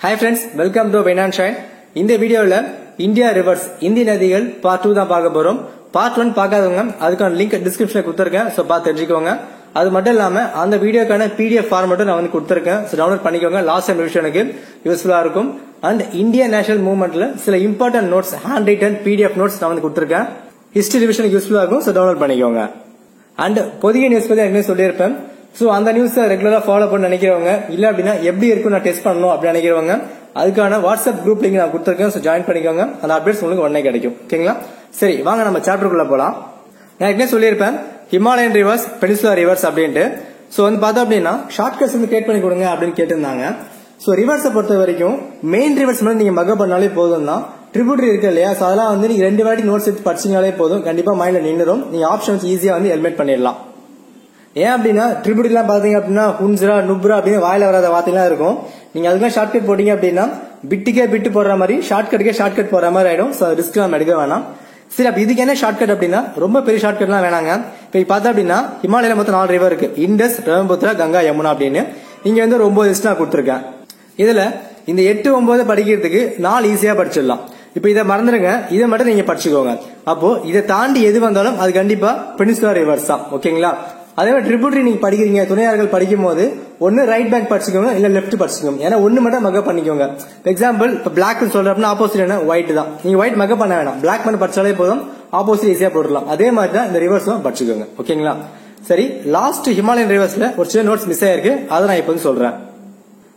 Hi friends, welcome to Wine and Shine. இந்த வீடியோல India reverse இந்திய நதிகள் பார்ட் 2 தான் பார்க்க போறோம். பார்ட் 1 பார்க்காதவங்க அதுக்கான லிங்க் டிஸ்கிரிப்ஷன்ல கொடுத்திருக்கேன். சோ பார்த்து தெரிஞ்சுக்கோங்க. அது மட்டும் இல்லாம அந்த வீடியோக்கான PDF ஃபார்மேட்டும் நான் வந்து கொடுத்திருக்கேன். சோ டவுன்லோட் பண்ணிக்கோங்க. லாஸ்ட் டைம் ரிவிஷனுக்கு யூஸ்ஃபுல்லா இருக்கும். அண்ட் இந்தியன் நேஷனல் மூவ்மெண்ட்ல சில important notes hand return PDF notes நான் வந்து கொடுத்திருக்கேன். ஹிஸ்டரி ரிவிஷனுக்கு யூஸ்ஃபுல்லா இருக்கும். சோ டவுன்லோட் பண்ணிக்கோங்க. அண்ட் பொதிகை நியூஸ் பத்தி ஏற்கனவே சொல்லியிருப்பேன். சோ அந்த நியூஸ் ரெகுலரா ஃபாலோ பண்ண நினைக்கிறவங்க இல்ல அப்படின்னா எப்படி இருக்கும் நான் டெஸ்ட் பண்ணணும் அப்படி நினைக்கிறவங்க அதுக்கான வாட்ஸ்அப் குரூப் லிங்க் நான் கொடுத்திருக்கேன். சோ ஜாயின் பண்ணிக்கோங்க. அந்த அப்டேட்ஸ் உங்களுக்கு உடனே கிடைக்கும். ஓகேங்களா? சரி வாங்க நம்ம சாப்டருக்குள்ள போலாம். நான் ஏற்கனவே சொல்லியிருப்பேன் ஹிமாலயன் ரிவர்ஸ் பெனின்சுலா ரிவர்ஸ் அப்படின்ட்டு. சோ வந்து பார்த்தோம் அப்படின்னா ஷார்ட்கட்ஸ் வந்து கிரியேட் பண்ணி கொடுங்க அப்படின்னு கேட்டிருந்தாங்க. சோ ரிவர்ஸை பொறுத்த வரைக்கும் மெயின் ரிவர்ஸ் மட்டும் நீங்க மக பண்ணாலே போதும் தான். ட்ரிபியூட்டரி இருக்கு இல்லையா? சோ அதெல்லாம் வந்து நீங்க 2 வாட்டி நோட்ஸ் எடுத்து படிச்சீங்கனாலே போதும். கண்டிப்பா மைண்ட்ல நின்னுரும். நீங்க ஆப்ஷன்ஸ் ஈஸியா வந்து எலிமினேட் பண்ணிடலாம். ஏன் அப்படின்னா ட்ரிபியூட்டரி எல்லாம் பாத்தீங்க அப்படின்னா ஹுன்ஸ்ரா நுப்ரா அப்படின்னு வாயில வராத வார்த்தைலாம் இருக்கும். நீங்க அதுக்கெல்லாம் ஷார்ட்கட் போட்டீங்க அப்படின்னா பிட்டுக்கே பிட்டு போடுற மாதிரி ஷார்ட்கட்டுக்கே ஷார்ட்கட் போற மாதிரி ஆயிடும். சோ ரிஸ்க் நம்ம எடுக்க வேணாம். சரி அப்ப இதுக்கு என்ன ஷார்ட்கட் அப்படின்னா ரொம்ப பெரிய ஷார்ட்கட்லாம் வேணாங்க. இப்ப பார்த்தா அப்படின்னா ஹிமாலயில மொத்தம் 4 ரிவர் இருக்கு. இண்டஸ், பிரம்மபுத்திரா, கங்கா, யமுனா அப்படின்னு. இங்க வந்து ஒரு 9 லிஸ்ட் நான் கொடுத்திருக்கேன். இதுல இந்த 8, 9 படிக்கிறதுக்கு 4 ஈஸியா படிச்சிடலாம். இப்ப இதை மறந்துடுங்க. இதை மட்டும் நீங்க படிச்சுக்கோங்க. அப்போ இதை தாண்டி எது வந்தாலும் அது கண்டிப்பா பெனின்சுலா ரிவர்ஸ் தான். ஓகேங்களா? அதே மாதிரி ட்ரிபியூட்டரி நீங்க படிக்கிறீங்க துணையார்கள் படிக்கும் போது ஒன்னு ரைட் பேங்க் படிச்சுக்கோங்க இல்ல லெப்ட் படிச்சுக்கோங்க. ஏன்னா ஒன்னு மட்டும் மக பண்ணிக்கோங்க. எக்ஸாம்பிள் இப்ப பிளாக் சொல்றப்ப ஆப்போசிட் என்ன ஒயிட் தான். நீங்க ஒயிட் மக பண்ண வேணாம். பிளாக் மட்டும் படிச்சாலே போதும். ஆப்போசிட் ஈஸியா போடலாம். அதே மாதிரி தான் இந்த ரிவர்ஸும் படிச்சுக்கோங்க. ஓகேங்களா? சரி லாஸ்ட் ஹிமாலயன் ரிவர்ஸ்ல ஒரு சில நோட்ஸ் மிஸ் ஆயிருக்கு. அதை நான் இப்ப சொல்றேன்.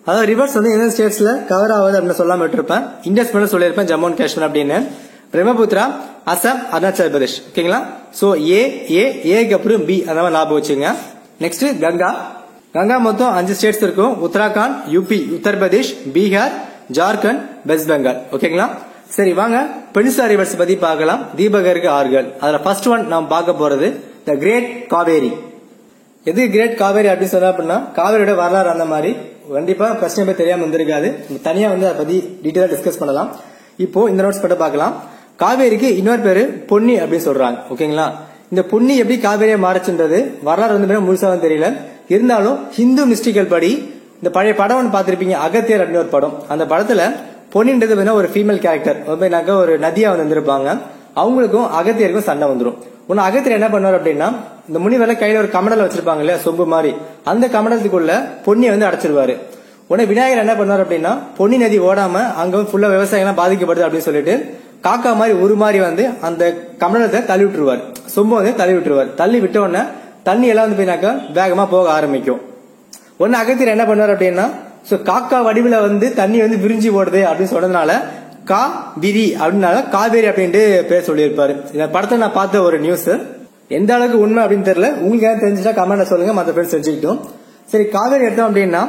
அதாவது ரிவர்ஸ் வந்து எந்த ஸ்டேட்ஸ்ல கவர் ஆகுது அப்படின்னு சொல்லாம விட்டுருப்பேன். இண்டஸ் மட்டும் சொல்லியிருப்பேன் ஜம்மு அண்ட் காஷ்மீர் அப்படின்னு. பிரம்மபுத்திரா அசாம் அருணாச்சல் பிரதேஷ். ஓகேங்களா? சோ ஏக்கு அப்புறம் பி அந்த மாதிரி ஞாபகம் வச்சுங்க. நெக்ஸ்ட் கங்கா மொத்தம் 5 ஸ்டேட்ஸ் இருக்கும். உத்தராகண்ட், யூபி, உத்தரப்பிரதேஷ், பீகார், ஜார்க்கண்ட், வெஸ்ட் பெங்கால். ஓகேங்களா? சரி வாங்க பெனின்சுலா ரிவர்ஸ் பத்தி பார்க்கலாம். தீபகருக்கு ஆறுகள். அதுல ஃபர்ஸ்ட் ஒன் நாம் பார்க்க போறது த கிரேட் காவேரி. எது கிரேட் காவேரி அப்படின்னு சொன்னா அப்படின்னா காவேரியோட வரலாறு அந்த மாதிரி கண்டிப்பா பிரச்சனை போய் தெரியாம வந்திருக்காது. தனியா வந்து அதை பத்தி டீட்டெயிலா டிஸ்கஸ் பண்ணலாம். இப்போ இந்த நோட்ஸ் மட்டும் பார்க்கலாம். காவேரிக்கு இன்னொரு பேரு பொன்னி அப்படின்னு சொல்றாங்க. ஓகேங்களா? இந்த பொன்னி எப்படி காவேரியா மாறுச்சுன்றது வரலாறு வந்து முழுசா தெரியல. இருந்தாலும் ஹிந்து மிஸ்டிக்கல் படி இந்த பழைய படம் ஒன்று பார்த்திருப்பீங்க அகத்தியர் அப்படின்னு ஒரு படம். அந்த படத்துல பொன்னின்றது ஒரு ஃபீமேல் கேரக்டர் ஒரு நதியா வந்து வந்திருப்பாங்க. அவங்களுக்கும் அகத்தியருக்கும் சண்டை வந்துடும். ஒன்னு அகத்தியர் என்ன பண்ணுவார் அப்படின்னா இந்த முனிவரை கையில ஒரு கமண்டல வச்சிருப்பாங்க இல்லையா சொம்பு மாதிரி அந்த கமண்டலத்துக்குள்ள பொன்னியை வந்து அடைச்சிருவாரு. உடனே விநாயகர் என்ன பண்ணுவார் அப்படின்னா பொன்னி நதி ஓடாம அங்க ஃபுல்லா விவசாயம் பாதிக்கப்படுது அப்படின்னு சொல்லிட்டு காக்கா மாதிரி ஒரு மாதிரி வந்து அந்த கமண்டலத்தை தள்ளி விட்டுருவார். சொம்பு வந்து தள்ளி விட்டுருவார். தள்ளி விட்ட உடனே தண்ணி எல்லாம் வந்து போயினாக்கா வேகமா போக ஆரம்பிக்கும். ஒன்னு அகத்தியர் என்ன பண்ணுவார் அப்படின்னா காக்கா வடிவுல வந்து தண்ணி வந்து விரிஞ்சி ஓடுது அப்படின்னு சொன்னதுனால காவிரி அப்படின்னால காவேரி அப்படின்ட்டு பேர் சொல்லியிருப்பாரு. இந்த படத்தை நான் பார்த்த ஒரு நியூஸ். எந்த அளவுக்கு உண்மை அப்படின்னு தெரியல. உங்களுக்கு ஏதாவது தெரிஞ்சுட்டா கமெண்ட்ல சொல்லுங்க. மற்ற பேர் தெரிஞ்சுக்கிட்டோம். சரி காவேரி எடுத்தோம் அப்படின்னா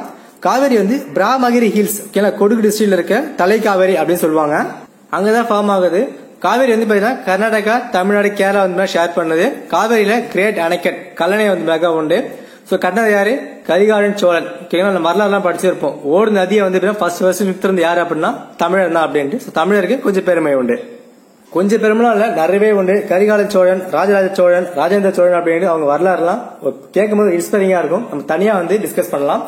காவேரி வந்து பிராமகிரி ஹில்ஸ் கொடுகு டிஸ்ட்ரிக்ட்ல இருக்க தலை காவேரி அப்படின்னு சொல்லுவாங்க. அங்கதான் ஃபார்ம் ஆகுது. காவேரி வந்து பாத்தீங்கன்னா கர்நாடகா, தமிழ்நாடு, கேரளா வந்து ஷேர் பண்ணது. காவேரியில கிரேட் அணைக்கட் கல்லணை வந்து உண்டு. சோ கட்டினது யாரு? கரிகாலன் சோழன். நம்ம வரலாறுலாம் படிச்சிருப்போம். ஓடு நதியை வந்து ஃபர்ஸ்ட் நிறுத்திருந்து யாரு அப்படின்னா தமிழர் தான் அப்படின்ட்டு. தமிழருக்கு கொஞ்சம் பெருமை உண்டு. கொஞ்சம் பெருமைலாம் இல்ல நிறையவே உண்டு. கரிகாலன் சோழன், ராஜராஜ சோழன், ராஜேந்திர சோழன் அப்படின்னு அவங்க வரலாறுலாம் கேட்கும் போது இன்ஸ்பைரிங்கா இருக்கும். நம்ம தனியா வந்து டிஸ்கஸ் பண்ணலாம்.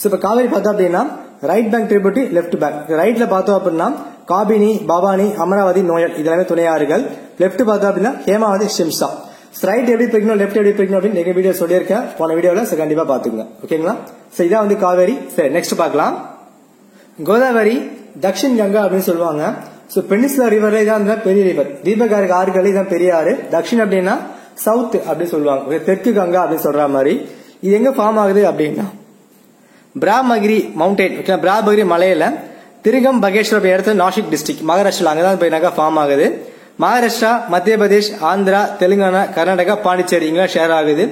சோ இப்ப காவேரி பார்த்தோம் அப்படின்னா right bank tributary, left bank. ரைட்ல பார்த்தோம் அப்படின்னா காபினி, பவானி, அமராவதி, நோயல் இதெல்லாமே துணையாறுகள். லெப்ட் பார்த்தோம் அப்படின்னா ஹேமாவதி, ஷிம்சா. ரைட் எப்படி பிரிக்கணும் லெப்ட் எப்படி பிரிக்கணும் அப்படின்னு நிறைய வீடியோ சொல்லியிருக்கேன் போன வீடியோல. கண்டிப்பா பாத்துக்கோங்க. ஓகேங்களா? சோ இதான் வந்து காவேரி. சரி நெக்ஸ்ட் பார்க்கலாம். கோதாவரி, தக்ஷின் கங்கா அப்படின்னு சொல்லுவாங்க. சோ பெனின்சுலா ரிவர்ல இதான் பெரிய ரிவர். தீபகருக்கு ஆறுகள் இதான் பெரிய ஆறு. தக்ஷின் அப்படின்னா சவுத் அப்படின்னு சொல்லுவாங்க. தெற்கு கங்கா அப்படின்னு சொல்ற மாதிரி. இது எங்க ஃபார்ம் ஆகுது அப்படின்னா பிராமகிரி மவுண்டைன். பிராமகிரி மலையில திருகம் பகேஸ்வர் இடத்துல நாசிக் டிஸ்ட்ரிக்ட் மகாராஷ்டிரா அங்கதான் போய் ஃபார்ம் ஆகுது. மகாராஷ்டிரா, மத்திய பிரதேஷ், ஆந்திரா, தெலுங்கானா, கர்நாடகா, பாண்டிச்சேரி இங்கெல்லாம் ஷேர் ஆகுது.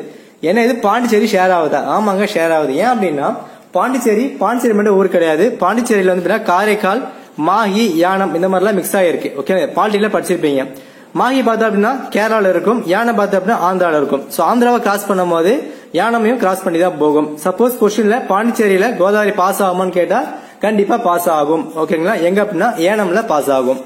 ஏன்னா இது பாண்டிச்சேரி ஷேர் ஆகுதா? ஆமாங்க ஷேர் ஆகுது. ஏன் அப்படின்னா பாண்டிச்சேரி மட்டும் ஊர் கிடையாது. பாண்டிச்சேரியில வந்து காரைக்கால், மாஹி, யானம் இந்த மாதிரிலாம் மிக்ஸ் ஆகிருக்கு. ஓகே பாலிட்டில படிச்சிருப்பீங்க. மாஹி பார்த்தா அப்படின்னா கேரளால இருக்கும். யானம் பார்த்தா அப்படின்னா ஆந்திரால இருக்கும். சோ ஆந்திராவை கிராஸ் பண்ணும் போது யானமையும் கிராஸ் பண்ணி தான் போகும். சப்போஸ் கொஸ்டின்ல பாண்டிச்சேரியில கோதாவரி பாஸ் ஆகுமான்னு கேட்டா கண்டிப்பா பாஸ் ஆகும். ஓகேங்களா? எங்க அப்படின்னா ஏனம்ல பாஸ் ஆகும்.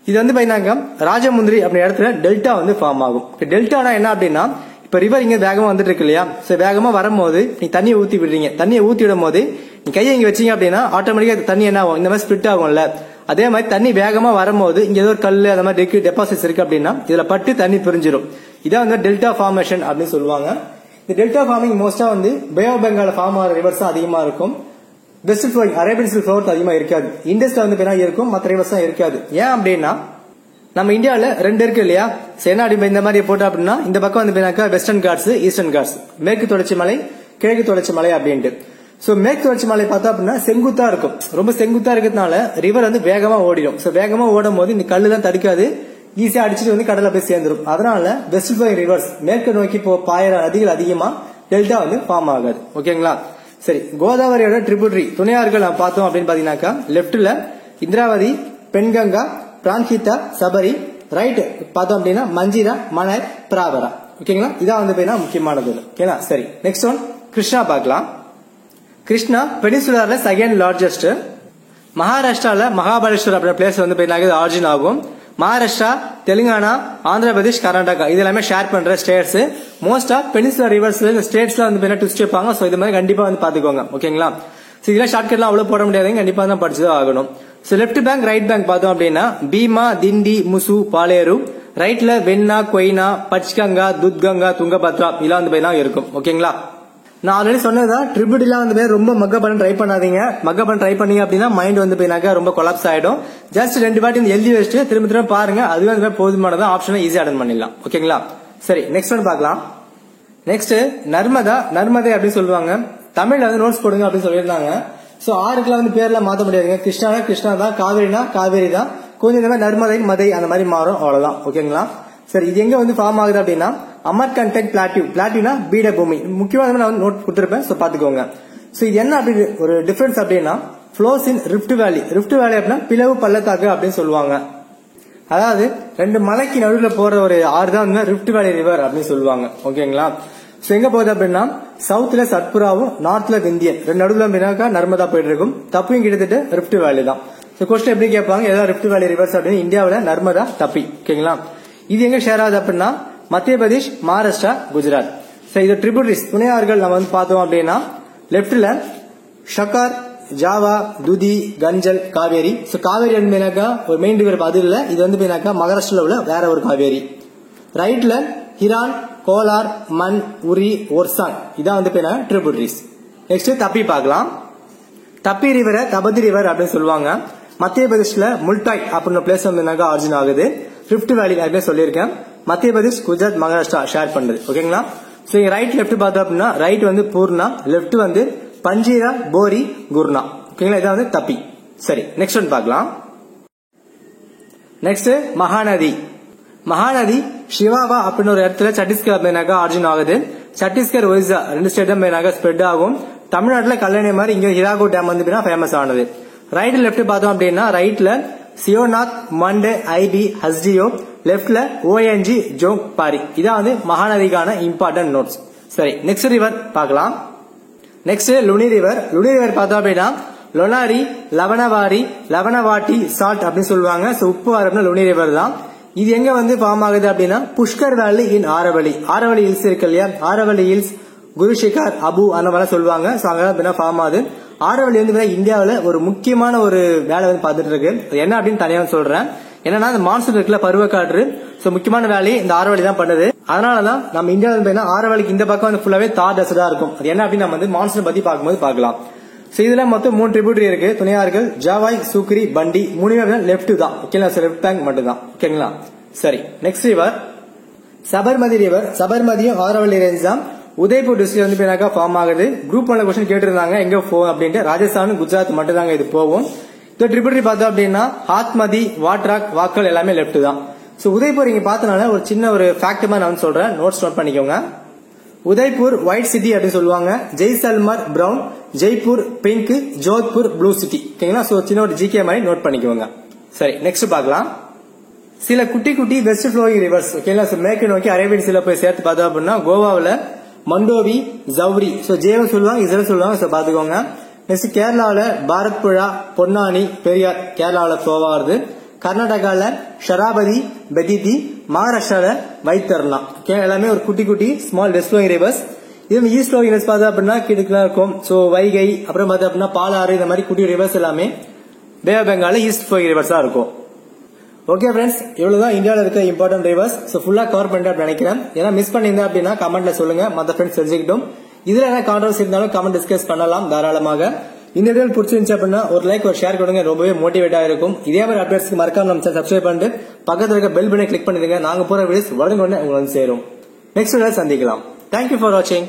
இது வந்து பாத்தீங்கன்னா ராஜமுந்திரி அப்படின்ற இடத்துல டெல்டா வந்து ஃபார்ம் ஆகும். டெல்டானா என்ன அப்படின்னா இப்ப ரிவர் இங்க வேகமா வந்துட்டு இருக்கு இல்லையா, சோ வேகமா வரும்போது நீ தண்ணியை ஊத்தி விடுறீங்க. தண்ணியை ஊத்தி விடும் போது நீ கையை இங்க வச்சீங்க அப்படின்னா ஆட்டோமேட்டிக்கா தண்ணி என்ன ஆகும், இந்த மாதிரி ஸ்பிளிட் ஆகும்ல. அதே மாதிரி தண்ணி வேகமா வரும்போது இங்க ஏதோ ஒரு கல்லு அந்த மாதிரி டெபாசிட்ஸ் இருக்கு அப்படின்னா இதுல பட்டு தண்ணி பிரிஞ்சிடும். இதான் வந்து டெல்டா ஃபார்மேஷன் அப்படின்னு சொல்லுவாங்க. இந்த டெல்டா ஃபார்மிங் மோஸ்டா வந்து பே ஆஃப் பெங்கால் ஃபார்ம் ஆகிற ரிவர்ஸ் தான் அதிகமா இருக்கும். West flowing Arabian sea floor அதிகமா இருக்காது. இண்டஸ்ல வந்து இருக்கும், மற்ற ரிவர்ஸ் தான் இருக்காது. ஏன் அப்படின்னா நம்ம இந்தியாவில 2 இருக்கு இல்லையா, சேனாடி இந்த மாதிரி போட்டா அப்படின்னா இந்த பக்கம் வந்து வெஸ்டர்ன் காட்ஸ், ஈஸ்டர்ன் காட்ஸ், மேற்கு தொடர்ச்சி மலை, கிழக்கு தொடர்ச்சி மலை அப்படின்ட்டு. சோ மேற்கு தொடர்ச்சி மலை பார்த்தா அப்படின்னா செங்குத்தா இருக்கும். ரொம்ப செங்குத்தா இருக்கிறதுனால ரிவர் வந்து வேகமா ஓடிடும். சோ வேகமா ஓடும் போது இந்த கல்லு தான் தடுக்காது, ஈஸியா அடிச்சுட்டு வந்து கடல்ல போய் சேர்ந்துடும். அதனால வெஸ்ட் ஃப்ளோயிங் ரிவர்ஸ் மேற்கு நோக்கி பாயிற நதிகள் அதிகமா டெல்டா வந்து ஃபார்ம் ஆகாது. ஓகேங்களா? சரி, கோதாவரியோட ட்ரிபியூட்டரி துணையாறுகள் நம்ம பார்த்தோம் அப்படின்னு பாத்தீங்கன்னாக்கா லெப்ட்ல இந்திராவதி, பெண்கங்கா, பிரான்ஹிதா, சபரி, ரைட் பார்த்தோம் அப்படின்னா மஞ்சிரா, மணர், பிராவரா. ஓகேங்களா? இதான் வந்து முக்கியமானது. ஓகேங்களா? சரி, நெக்ஸ்ட் ஒன் கிருஷ்ணா பார்க்கலாம். கிருஷ்ணா பெனிசுலார்ல செகண்ட் லார்ஜஸ்ட். மகாராஷ்டிரால மகாபலேஸ்வர் அப்படின்ற பிளேஸ் வந்து ஆரிஜின் ஆகும். மகாராஷ்டிரா, தெலுங்கானா, ஆந்திர பிரதேஷ், கர்நாடகா இது எல்லாமே ஷேர் பண்ற ஸ்டேட்ஸ். மோஸ்டா பெனிசுலர் ரிவர்ஸ்ல இந்த ஸ்டேட்ஸ்ல வந்து ட்விஸ்ட் வைப்பாங்க. சோ இது மாதிரி கண்டிப்பா வந்து பாத்துக்கோங்க. ஓகேங்களா? இதெல்லாம் ஷார்ட்கட்லாம் அவ்வளவு போட முடியாதுங்க, கண்டிப்பா தான் படிச்சுதான் ஆகணும். So left bank right bank பார்த்தோம் அப்படின்னா பீமா, திண்டி, முசு, பாலேரு. ரைட்ல வெண்ணா, கொய்னா, பச்கங்கா, துத்கங்கா, துங்கபத்ரா இதெல்லாம் வந்து இருக்கும். ஓகேங்களா? நான் ஆல்ரெடி சொன்னதுதான் ட்ரிபியூட்டரிலாம் வந்து ரொம்ப மக்கப் பண்ண ட்ரை பண்ணாதீங்க. மக்கப் பண்ண ட்ரை பண்ணீங்க அப்படின்னா மைண்ட் வந்து ரொம்ப கொலாப்ஸ் ஆயிடும். ஜஸ்ட் 2 வாட்டி எழுதி வச்சுட்டு திரும்ப திரும்ப பாருங்க, அதுவே வந்து போதுமானதான். ஆப்ஷனை ஈஸியா அட்டன் பண்ணிடலாம். ஓகேங்களா? சரி, நெக்ஸ்ட் ஒன் பார்க்கலாம். நெக்ஸ்ட் நர்மதா, நர்மதை அப்படின்னு சொல்லுவாங்க. தமிழ்ல வந்து நோட்ஸ் போடுங்க அப்படின்னு சொல்லியிருந்தாங்க. சோ ஆறுக்குலாம் வந்து பேர்லாம் மாத்த முடியாதுங்க. கிருஷ்ணா கிருஷ்ணா தான், காவேரினா காவேரி தான், கொஞ்சம் நர்மதை, மதை அந்த மாதிரி மாறும், அவ்வளவுதான். ஓகேங்களா? சரி, இது எங்க வந்து ஃபார்ம் ஆகுது அப்படின்னா அமர்கண்டக் பிளாட்டியூ. பிளாட்டியூனா பீடபூமி. முக்கியமாக நான் நோட் கொடுத்திருப்பேன், சோ பாத்துக்கோங்க. சோ இது என்ன அப்படி ஒரு டிஃபரன்ஸ் அப்படின்னா ஃப்ளோஸ் இன் ரிஃப்ட் வேலி. ரிஃப்ட் வேலி அப்படின்னா பிளவு பள்ளத்தாக்கு அப்படின்னு சொல்லுவாங்க. அதாவது 2 மலைக்கு நடுவில் போற ஒரு ஆறு தான் வந்து ரிஃப்ட் வேலி ரிவர் அப்படின்னு சொல்லுவாங்க. ஓகேங்களா? சோ எங்க போகுது அப்படின்னா சவுத்ல சத்புராவும், நார்த்ல விந்தியன், 2 நடுவில் நர்மதா போயிட்டு இருக்கும். தப்பியும் கிட்டத்தட்ட ரிஃப்ட் வேலி தான். சோ கொஸ்டின் எப்படி கேட்பாங்க, ஏதாவது ரிஃப்ட் வேலி ரிவர்ஸ் அப்படின்னு இந்தியாவில நர்மதா, தப்பி. ஓகேங்களா? இது எங்க ஷேர் ஆகுது அப்படின்னா மத்திய பிரதேஷ், மகாராஷ்டிரா, குஜராத். சோ இது ட்ரிபியூட்டரிஸ் துணையாறுகள் நம்ம வந்து பார்த்தோம் அப்படின்னா லெப்ட்ல ஷக்கர், ஜாவா, துதி, கஞ்சல், காவேரி. சோ காவேரி ஒரு மெயின் ரிவர் அது இல்ல, இது வந்து மகாராஷ்டிரால உள்ள வேற ஒரு காவேரி. ரைட்ல ஹிரான், கோலார், மன், உரி, ஒர்சாங் இதான் வந்து ட்ரிபியூட்டரிஸ். நெக்ஸ்ட் தப்பி பார்க்கலாம். தப்பி ரிவரை தபதி ரிவர் அப்படின்னு சொல்லுவாங்க. மத்திய பிரதேஷ்ல முல்டாய் அப்படின்ற பிளேஸ் வந்து ஆரிஜின் ஆகுது. ரிஃப்ட் வேலி அப்படின்னு சொல்லியிருக்கேன். மத்திய பிரதேஷ், குஜராத், மகாராஷ்டிரா ஷேர் பண்றது. ஓகேங்களா? சோ ரைட் லெப்ட் பார்த்தோம் அப்படின்னா ரைட் வந்து பூர்ணா, லெப்ட் வந்து பஞ்சீரா, போரி, குர்னா. ஓகேங்களா? இதான் வந்து தப்பி. சரி, நெக்ஸ்ட் ஒன் பார்க்கலாம். நெக்ஸ்ட் மகாநதி. மகாநதி சிவாவா அப்படின்னு ஒரு இடத்துல சத்தீஸ்கர் ஆரிஜின் ஆகுது. சத்தீஸ்கர், ஒரிசா 2 ஸ்டேட் தான் ஸ்ப்ரெட் ஆகும். தமிழ்நாட்டுல கல்லணை மாதிரி இங்க ஹிராகோ டேம் வந்து ஃபேமஸ் ஆனது. ரைட் லெப்ட் பார்த்தோம் அப்படின்னா ரைட்ல சியோநாத், மண்டே, ஐபி, ஹஸ்டியோ, லெப்ட்ல ஓஎன்ஜி, ஜோங், பாரி. இதான் வந்து மகாநதிக்கான இம்பார்ட்டன்ட் நோட்ஸ். சரி, நெக்ஸ்ட் ரிவர் பார்க்கலாம். Next Luni river. Luni river பார்த்தோம் அப்படின்னா லொனாரி, லவணவாரி, லவணவாட்டி, சால்ட் அப்படின்னு சொல்லுவாங்க. உப்பு ஆறு லுனி ரிவர் தான். இது எங்க வந்து ஃபார்ம் ஆகுது அப்படின்னா புஷ்கர் வேலி இன் ஆரவலி. ஆரவலி ஹில்ஸ் இருக்கு இல்லையா, ஆரவலி ஹில்ஸ், குருஷிகார், அபு அந்த மாதிரி சொல்லுவாங்க. சோ அங்க ஃபார்ம் ஆகுது. ஆரவலி வந்து இந்தியாவில ஒரு முக்கியமான ஒரு வேலை வந்து பார்த்துட்டு இருக்கு. என்ன அப்படின்னு தனியா சொல்றேன். என்னன்னா இந்த மான்சூன் இருக்குல்ல, பருவக்காற்று. சோ முக்கியமான வேலையை இந்த ஆரவலி தான் பண்ணுது. அதனாலதான் நம்ம இந்தியாவில ஆரவலிக்கு இந்த பக்கம் வந்து ஃபுல்லாவே தார் டஸ்டா இருக்கும். அது என்ன அப்படின்னு நம்ம வந்து மான்சூன் பத்தி பார்க்கும்போது பார்க்கலாம். சோ இதுல மொத்தம் 3 ட்ரிபியூட்டரி இருக்கு துணையாறுகள். ஜாவாய், சூக்ரி, பண்டி. 3 லெப்ட் தான். ஓகேங்களா? லெப்ட் பேங்க் மட்டும் தான். ஓகேங்களா? சரி, நெக்ஸ்ட் ரிவர் சபர்மதி ரிவர். சபர்மதியும் ஆரவலி ரேஞ்ச் தான். உதய்பூர் டிஸ்ட்ரிக்ட் வந்து ஃபார்ம் ஆகுது. குரூப் 1 கொஸ்டின் கேட்டிருந்தாங்க எங்க போகும் அப்படின்ட்டு. ராஜஸ்தான், குஜராத் மட்டும் தாங்க இது போகும். இந்த ட்ரிபியூட்டரி பார்த்தோம் அப்படின்னா ஹாத்மதி, வாட்ராக், வாக்கல் எல்லாமே லெப்ட் தான். சோ உதய்பூர் இங்க பார்த்தனால ஒரு சின்ன ஒரு ஃபேக்ட் மாதிரி நான் சொல்றேன், நோட்ஸ் நோட் பண்ணிக்கோங்க. உதய்பூர் ஒயிட் சிட்டி அப்படின்னு சொல்லுவாங்க. Jaisalmer brown, Jaipur pink, Jodhpur blue city. ஓகேங்களா? சோ சின்ன ஒரு ஜிகே மாதிரி நோட் பண்ணிக்கோங்க. சரி, நெக்ஸ்ட் பார்க்கலாம். சில குட்டி குட்டி வெஸ்ட் ஃப்ளோயிங் ரிவர்ஸ். ஓகேங்களா? மேற்கு நோக்கி அரேபியன் சீல போய் சேர்த்து பார்த்தோம் அப்படின்னா கோவாவில் மண்டோவி, ஜவுரி. சோ ஜேவும் சொல்லுவாங்க, இதில் சொல்லுவாங்க. சோ பாத்துக்கோங்க. நெக்ஸ்ட் கேரளாவில் பாரத்புழா, பொன்னானி, பெரியார் கேரளாவில் ஃப்ளோ ஆகுது. கர்நாடகால ஷராபதி, பெதிதி, மகாராஷ்டிரால வைத்தர்னா. எல்லாமே ஒரு குட்டி குட்டி ஸ்மால் வெஸ்ட் ஃப்ளோயிங் ரிவர்ஸ். இது ஈஸ்ட் ஃப்ளோயிங் ரிவர்ஸ் பார்த்தா அப்படின்னா கிழக்குல இருக்கும். ஸோ வைகை, அப்புறம் பார்த்தா அப்படின்னா பாலாறு, இந்த மாதிரி குட்டி ரிவர்ஸ் எல்லாமே பே ஆஃப் பெங்கால ஈஸ்ட் ஃப்ளோயிங் ரிவர்ஸா இருக்கும். ஓகே ஃப்ரெண்ட்ஸ், இவ்வளவுதான் இந்தியாவில் இருக்க இம்பார்ட்டன்ட் ரிவர்ஸ். ஸோ ஃபுல்லா கவர் பண்ணிட்டு நினைக்கிறேன். ஏன்னா மிஸ் பண்ணியிருந்தேன் அப்படின்னா கமெண்ட்ல சொல்லுங்க, மற்ற ஃப்ரெண்ட்ஸ் தெரிஞ்சுக்கிட்டும். இதுல என்ன கான்ட்ரவர்சி இருந்தாலும் கமெண்ட் டிஸ்கஸ் பண்ணலாம் தாராளமாக. இந்த வீடியோ பிடிச்சிருந்துச்சு அப்படின்னா ஒரு லைக் ஒரு ஷேர் கொடுங்க, ரொம்பவே மோட்டிவேட்டா இருக்கும். இதே மாதிரி அப்டேட்ஸ்க்கு மறக்காம நம்ம சப்ஸ்கிரைப் பண்ணிட்டு பக்கத்துல இருக்க பெல் பட்டனை கிளிக் பண்ணிடுங்க. நாங்க போற வீடியோஸ் உடனே உங்களுக்கு சேரும். நெக்ஸ்ட் வீடியோல சந்திக்கலாம். தேங்க்யூ ஃபார் வாட்சிங்.